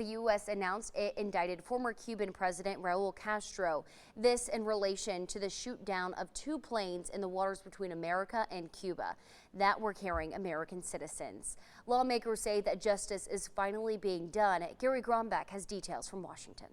The U.S. announced it indicted former Cuban President Raúl Castro. This in relation to the shoot down of 2 planes in the waters between America and Cuba that were carrying American citizens. Lawmakers say that justice is finally being done. Gary Grombeck has details from Washington.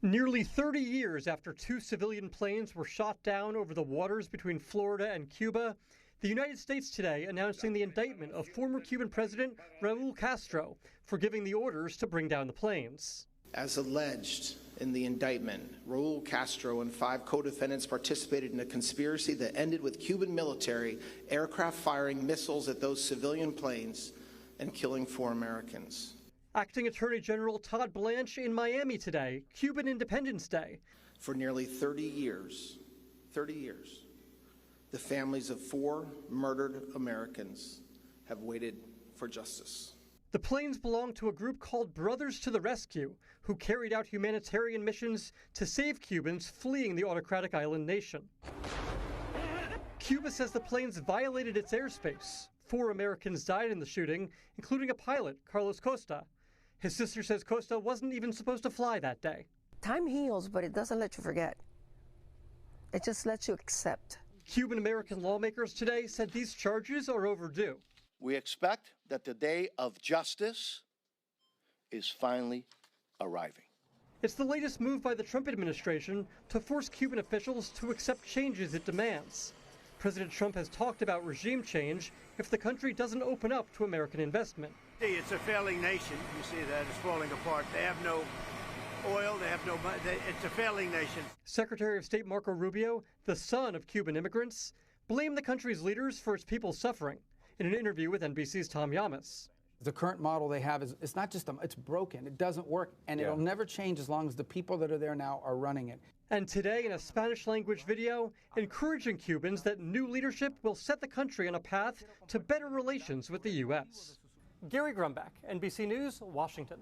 Nearly 30 years after 2 civilian planes were shot down over the waters between Florida and Cuba, the United States today announcing the indictment of former Cuban President Raúl Castro for giving the orders to bring down the planes. As alleged in the indictment, Raúl Castro and 5 co-defendants participated in a conspiracy that ended with Cuban military aircraft firing missiles at those civilian planes and killing 4 Americans. Acting Attorney General Todd Blanche in Miami today, Cuban Independence Day. For nearly 30 years, the families of 4 murdered Americans have waited for justice. The planes belong to a group called Brothers to the Rescue, who carried out humanitarian missions to save Cubans fleeing the autocratic island nation. Cuba says the planes violated its airspace. 4 Americans died in the shooting, including a pilot, Carlos Costa. His sister says Costa wasn't even supposed to fly that day. Time heals, but it doesn't let you forget. It just lets you accept. Cuban-American lawmakers today said these charges are overdue. We expect that the day of justice is finally arriving. It's the latest move by the Trump administration to force Cuban officials to accept changes it demands. President Trump has talked about regime change if the country doesn't open up to American investment. It's a failing nation. You see that it's falling apart. They have no oil, they have no money. It's a failing nation. Secretary of State Marco Rubio, the son of Cuban immigrants, blamed the country's leaders for its people's suffering in an interview with NBC's Tom Yamas. The current model they have is it's not just it's broken. It doesn't work, and it'll never change as long as the people that are there now are running it. And today, in a Spanish-language video, encouraging Cubans that new leadership will set the country on a path to better relations with the U.S. Gary Grombeck, NBC News, Washington.